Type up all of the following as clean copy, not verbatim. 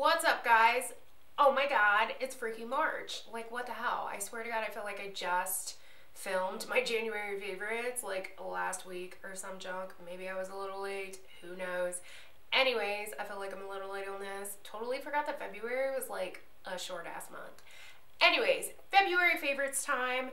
What's up, guys? Oh my god, it's freaking March. Like, what the hell? I swear to god, I feel like I just filmed my January favorites like last week or some junk. Maybe I was a little late. Who knows? Anyways, I feel like I'm a little late on this. Totally forgot that February was like a short ass month. Anyways, February favorites time.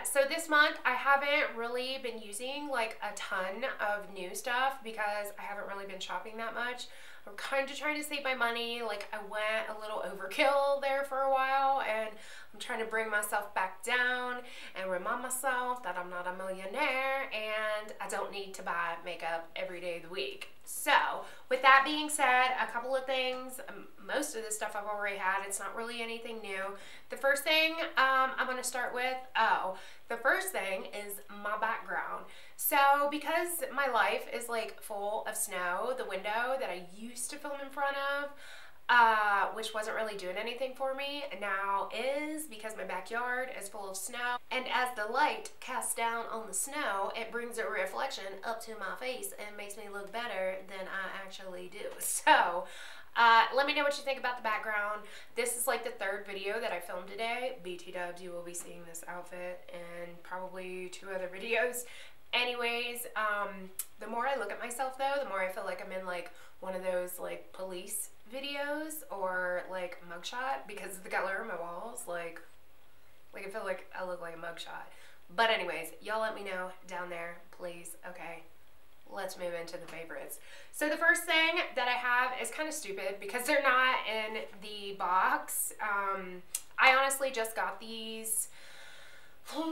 So this month I haven't really been using like a ton of new stuff because I haven't really been shopping that much. I'm kind of trying to save my money. Like, I went a little overkill there for a while, and I'm trying to bring myself back down and remind myself that I'm not a millionaire and I don't need to buy makeup every day of the week. So with that being said, a couple of things. Most of the stuff I've already had. It's not really anything new. The first thing I'm going to start with, the first thing is my background. So because my life is like full of snow, the window that I used to film in front of, which wasn't really doing anything for me, now is, because my backyard is full of snow. And as the light casts down on the snow, it brings a reflection up to my face and makes me look better than I actually do. So let me know what you think about the background. This is like the third video that I filmed today. BT dubs, you will be seeing this outfit and probably 2 other videos. Anyways, the more I look at myself though, the more I feel like I'm in like one of those like police videos or like mugshot, because of the color of my walls. Like I feel like I look like a mugshot. But anyways, y'all let me know down there, please. Okay, let's move into the favorites. So the first thing that I have is kind of stupid because they're not in the box. I honestly just got these 3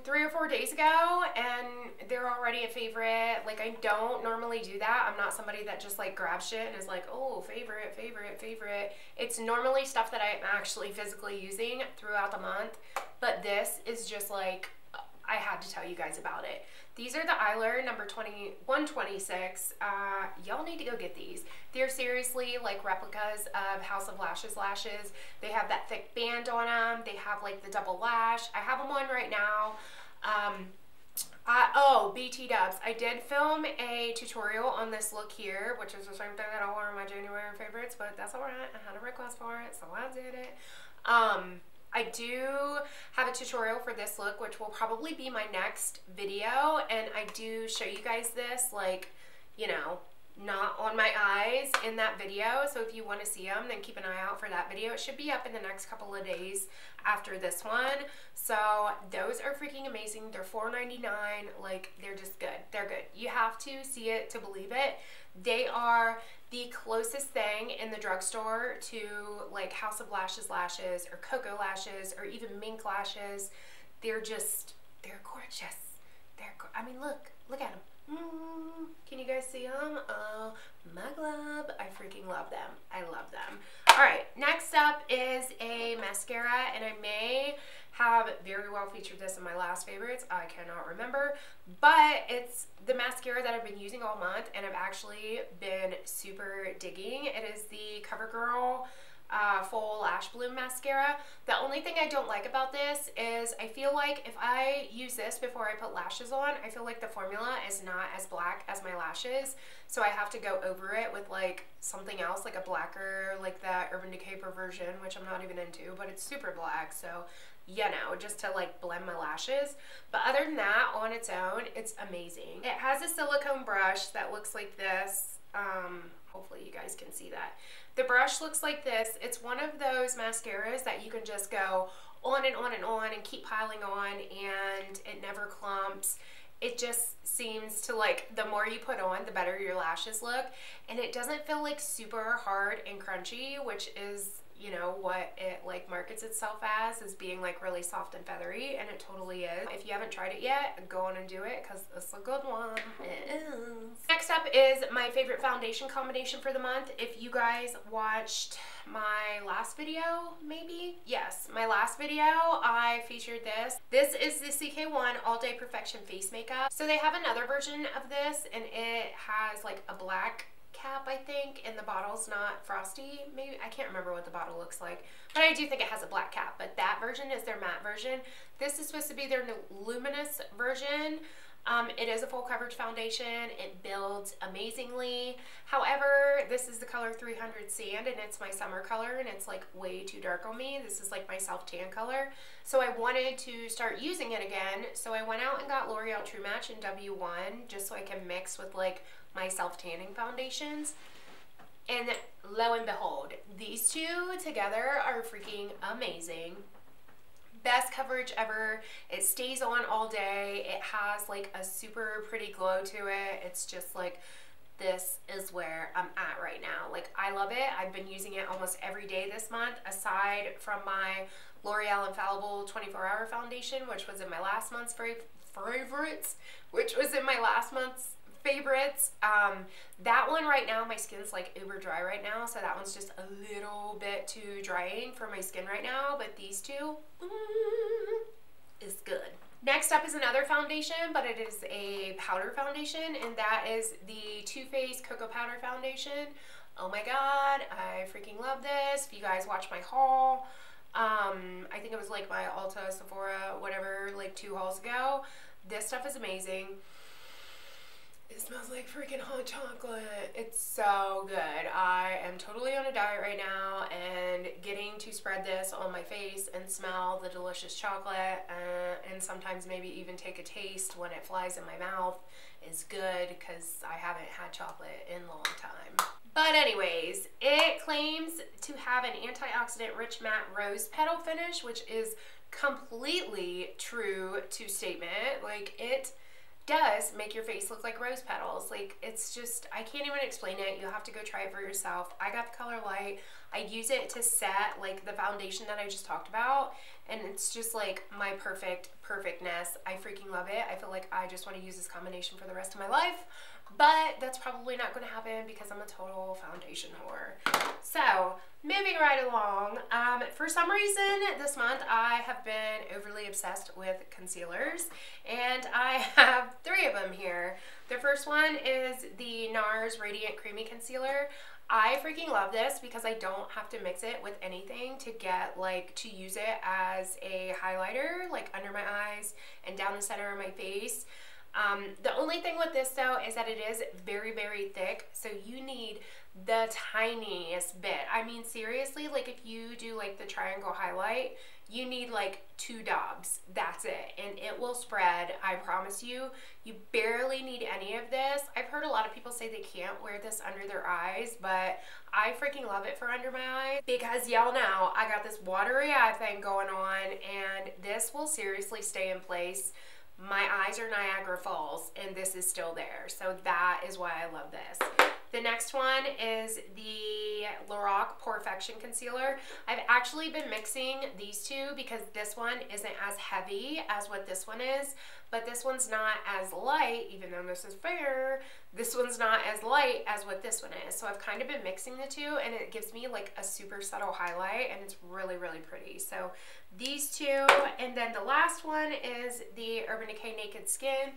or 4 days ago, and they're already a favorite. Like, I don't normally do that. I'm not somebody that just like grabs shit and is like, oh, favorite. It's normally stuff that I'm actually physically using throughout the month, but this is just like, I had to tell you guys about it. These are the Eyeliner number 126. Y'all need to go get these. They're seriously like replicas of House of Lashes lashes. They have that thick band on them. They have like the double lash. I have them on right now. Oh, BT dubs. I did film a tutorial on this look here, which is the same thing that all are my January favorites, but that's alright. I had a request for it, so I did it. I do have a tutorial for this look, which will probably be my next video, and I do show you guys this, like, you know, not on my eyes in that video. So if you want to see them, then keep an eye out for that video. It should be up in the next couple of days after this one. So those are freaking amazing. They're $4.99. Like, they're just good. They're good. You have to see it to believe it. They are the closest thing in the drugstore to like House of Lashes lashes or Cocoa lashes or even mink lashes. They're gorgeous. I mean, look at them. Can you guys see them? Oh my glove. I freaking love them. I love them. Alright, next up is a mascara, and I may have very well featured this in my last favorites. I cannot remember, but it's the mascara that I've been using all month and I've actually been super digging. It is the CoverGirl Full Lash Bloom Mascara. The only thing I don't like about this is I feel like if I use this before I put lashes on, I feel like the formula is not as black as my lashes, so I have to go over it with like something else, like a blacker, like the Urban Decay Perversion, which I'm not even into, but it's super black, so you know, just to like blend my lashes. But other than that, on its own, it's amazing. It has a silicone brush that looks like this. Hopefully you guys can see that. The brush looks like this. It's one of those mascaras that you can just go on and on and on and keep piling on, and it never clumps. It just seems to, like, the more you put on, the better your lashes look. And it doesn't feel like super hard and crunchy, which is, you know, what it like markets itself as being like really soft and feathery, and it totally is. If you haven't tried it yet, go on and do it because it's a good one. It is. Next up is my favorite foundation combination for the month. If you guys watched my last video, maybe? Yes, my last video, I featured this. This is the CK1 All Day Perfection Face Makeup. So they have another version of this, and it has like a black cap, I think, and the bottle's not frosty. Maybe, I can't remember what the bottle looks like, but I do think it has a black cap. But that version is their matte version. This is supposed to be their luminous version. It is a full coverage foundation. It builds amazingly. However, this is the color 300 Sand, and it's my summer color, and it's like way too dark on me. This is like my self tan color. So I wanted to start using it again. So I went out and got L'Oreal True Match in W1 just so I can mix with like my self tanning foundations. And lo and behold, these two together are freaking amazing. Best coverage ever. It stays on all day. It has like a super pretty glow to it. It's just like, this is where I'm at right now. Like, I love it. I've been using it almost every day this month, aside from my L'Oreal Infallible 24-Hour Foundation, which was in my last month's favorites, that one right now, my skin's like uber dry right now, so that one's just a little bit too drying for my skin right now, but these two is good. Next up is another foundation, but it is a powder foundation, and that is the Too Faced Cocoa Powder Foundation. Oh my god, I freaking love this. If you guys watch my haul, I think it was like my Ulta, Sephora, whatever, like 2 hauls ago. This stuff is amazing. It smells like freaking hot chocolate. It's so good. I am totally on a diet right now, and getting to spread this on my face and smell the delicious chocolate, and sometimes maybe even take a taste when it flies in my mouth is good, because I haven't had chocolate in a long time. But anyways, it claims to have an antioxidant rich matte rose petal finish, which is completely true to statement. Like, it does make your face look like rose petals. Like, it's just, I can't even explain it. You'll have to go try it for yourself. I got the color light. I use it to set like the foundation that I just talked about, and it's just like my perfectness. I freaking love it. I feel like I just want to use this combination for the rest of my life, but that's probably not going to happen because I'm a total foundation whore. So moving right along, for some reason this month I have been overly obsessed with concealers, and I have 3 of them here. The first one is the NARS Radiant Creamy Concealer. I freaking love this because I don't have to mix it with anything to get like to use it as a highlighter like under my eyes and down the center of my face. The only thing with this though is that it is very, very thick, so you need the tiniest bit. I mean, seriously, like if you do like the triangle highlight, you need like 2 daubs. That's it, and it will spread. I promise you. You barely need any of this. I've heard a lot of people say they can't wear this under their eyes, but I freaking love it for under my eyes because y'all know I got this watery eye thing going on, and this will seriously stay in place. My eyes are Niagara Falls, and this is still there, so that is why I love this. The next one is the Lorac Perfection Concealer. I've actually been mixing these two because this one isn't as heavy as what this one is, but this one's not as light, even though this is fair, this one's not as light as what this one is. So I've kind of been mixing the two, and it gives me like a super subtle highlight, and it's really, really pretty. So these two, and then the last one is the Urban Decay Naked Skin.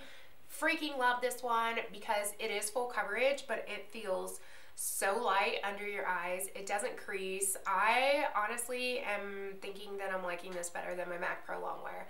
Freaking love this one because it is full coverage, but it feels so light under your eyes. It doesn't crease. I honestly am thinking that I'm liking this better than my MAC Pro Longwear.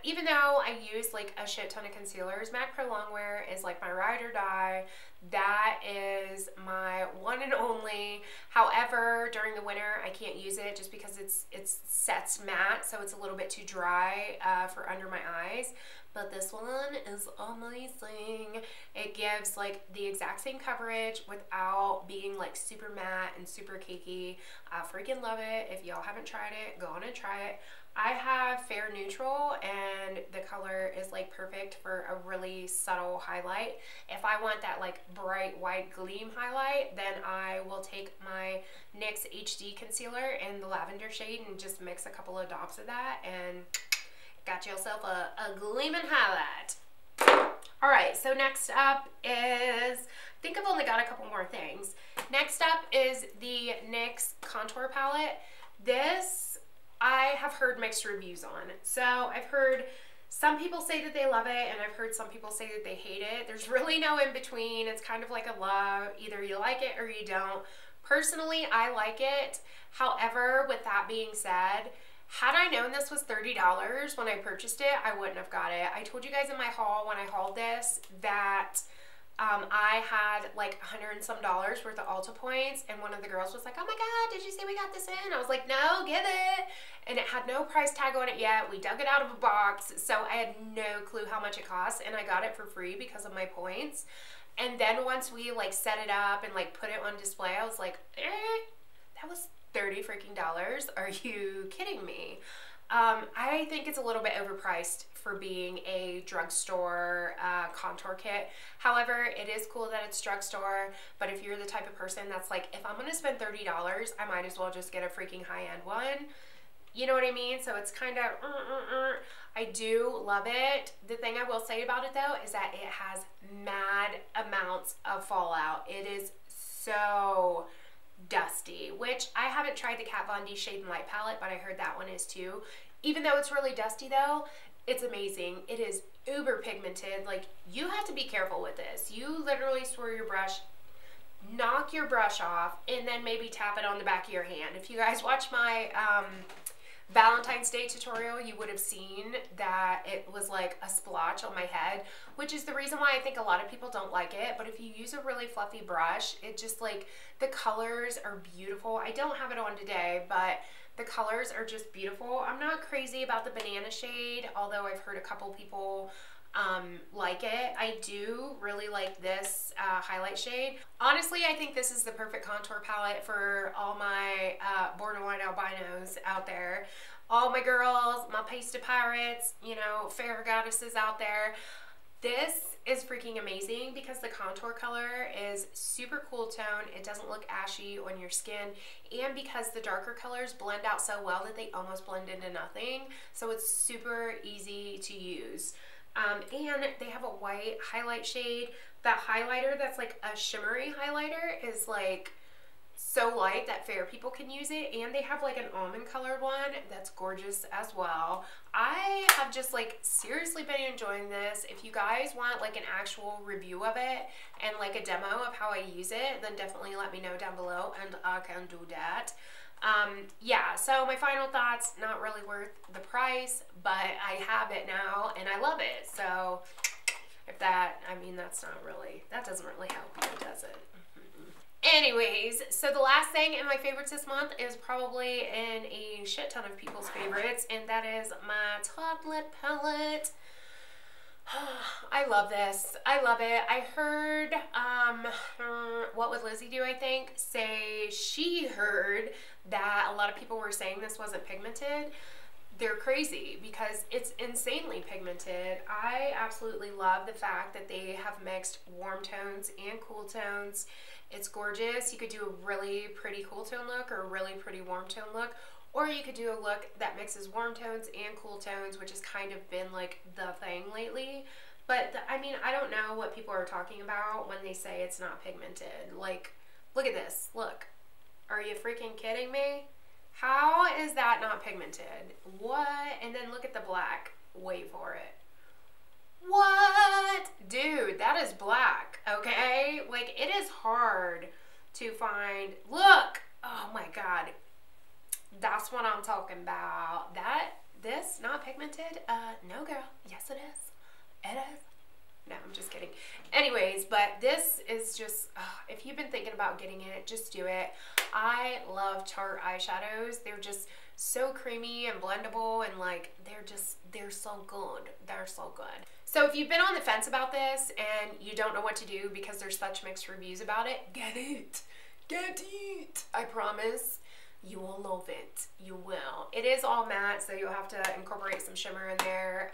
Even though I use like a shit ton of concealers, MAC Pro Longwear is like my ride or die. That is my one and only. However, during the winter I can't use it just because it's sets matte, so it's a little bit too dry for under my eyes. But this one is amazing. It gives like the exact same coverage without being like super matte and super cakey. I freaking love it. If y'all haven't tried it, go on and try it. I have fair neutral, and the color is like perfect for a really subtle highlight. If I want that like bright white gleam highlight, then I will take my NYX HD concealer in the lavender shade and just mix a couple of dots of that, and got yourself a gleaming highlight. Alright, so next up is, I think I've only got a couple more things. Next up is the NYX Contour Palette. This I have heard mixed reviews on. So I've heard some people say that they love it, and I've heard some people say that they hate it. There's really no in between. It's kind of like a love. Either you like it or you don't. Personally, I like it. However, with that being said, Had I known this was $30 when I purchased it, I wouldn't have got it. I told you guys in my haul when I hauled this that I had like $100 and some worth of Ulta points, and one of the girls was like, oh my god, did you see we got this in? I was like, no, give it. And it had no price tag on it yet. We dug it out of a box, so I had no clue how much it cost, and I got it for free because of my points. And then once we like set it up and like put it on display, I was like, that was $30 freaking dollars. Are you kidding me? I think it's a little bit overpriced for being a drugstore contour kit. However, it is cool that it's drugstore, but if you're the type of person that's like, if I'm gonna spend $30, I might as well just get a freaking high-end one. You know what I mean? So it's kind of, I do love it. The thing I will say about it though is that it has mad amounts of fallout. It is so dusty, which I haven't tried the Kat Von D Shade and Light palette, but I heard that one is too. Even though it's really dusty though, it's amazing. It is uber pigmented. Like, you have to be careful with this. You literally swirl your brush, knock your brush off, and then maybe tap it on the back of your hand. If you guys watch my Valentine's Day tutorial, you would have seen that it was like a splotch on my head, which is the reason why I think a lot of people don't like it. But if you use a really fluffy brush, it just like, the colors are beautiful. I don't have it on today, but the colors are just beautiful. I'm not crazy about the banana shade, although I've heard a couple people like it. I do really like this highlight shade. Honestly, I think this is the perfect contour palette for all my borderline albinos out there. All my girls, my pasted pirates, you know, fair goddesses out there. This is freaking amazing because the contour color is super cool tone. It doesn't look ashy on your skin, and because the darker colors blend out so well that they almost blend into nothing. So it's super easy to use. And they have a white highlight shade. That highlighter that's like a shimmery highlighter is like so light that fair people can use it, and they have like an almond colored one that's gorgeous as well. I have just like seriously been enjoying this. If you guys want like an actual review of it and like a demo of how I use it, then definitely let me know down below and I can do that. Yeah, so my final thoughts, not really worth the price, but I have it now and I love it. So if that, I mean, that's not really, that doesn't really help you, does it? Anyways, so the last thing in my favorites this month is probably in a shit ton of people's favorites, and that is my top lip palette. I love this. I love it. I heard, What Would Lizzie Do, I think, say she heard that a lot of people were saying this wasn't pigmented. They're crazy because it's insanely pigmented. I absolutely love the fact that they have mixed warm tones and cool tones. It's gorgeous. You could do a really pretty cool tone look or a really pretty warm tone look, or you could do a look that mixes warm tones and cool tones, which has kind of been like the thing lately. But I mean, I don't know what people are talking about when they say it's not pigmented. Like, look at this. Look. Are you freaking kidding me? How is that not pigmented? What? And then look at the black. Wait for it. What? Dude, that is black, okay? Like, it is hard to find. Look! Oh my god. That's what I'm talking about. This, not pigmented? No, girl. Yes, it is. It is. No, I'm just kidding. Anyways, but this is just, if you've been thinking about getting it, just do it. I love Tarte eyeshadows. They're just so creamy and blendable, and like, they're so good. They're so good. So if you've been on the fence about this and you don't know what to do because there's such mixed reviews about it, get it. Get it. I promise. You will love it. You will. It is all matte, so you'll have to incorporate some shimmer in there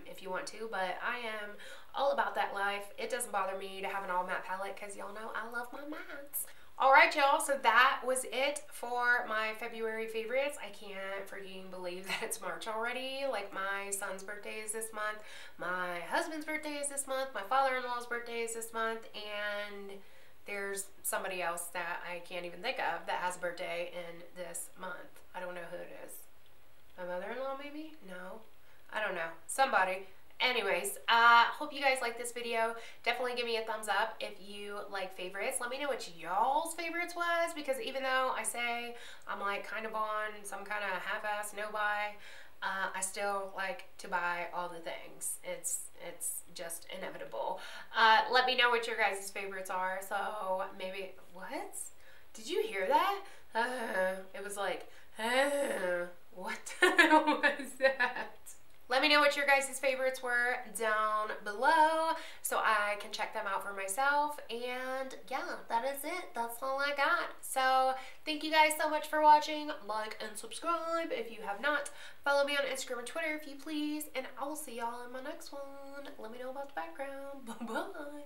if you want to, but I am all about that life. It doesn't bother me to have an all matte palette because y'all know I love my mattes. Alright, y'all, so that was it for my February favorites. I can't freaking believe that it's March already. Like, my son's birthday is this month, my husband's birthday is this month, my father-in-law's birthday is this month, and there's somebody else that I can't even think of that has a birthday in this month. I don't know who it is. My mother-in-law, maybe? No. I don't know. Somebody. Anyways, hope you guys like this video. Definitely give me a thumbs up if you like favorites. Let me know what y'all's favorites was, because even though I say I'm like kind of on some kind of half-ass no buy, I still like to buy all the things. It's just inevitable. Let me know what your guys' favorites are. So maybe, what? Did you hear that? It was like, what the hell was that? Let me know what your guys' favorites were down below so I can check them out for myself. And yeah, that is it. That's all I got. So thank you guys so much for watching. Like and subscribe if you have not. Follow me on Instagram and Twitter if you please. And I will see y'all in my next one. Let me know about the background. Bye-bye.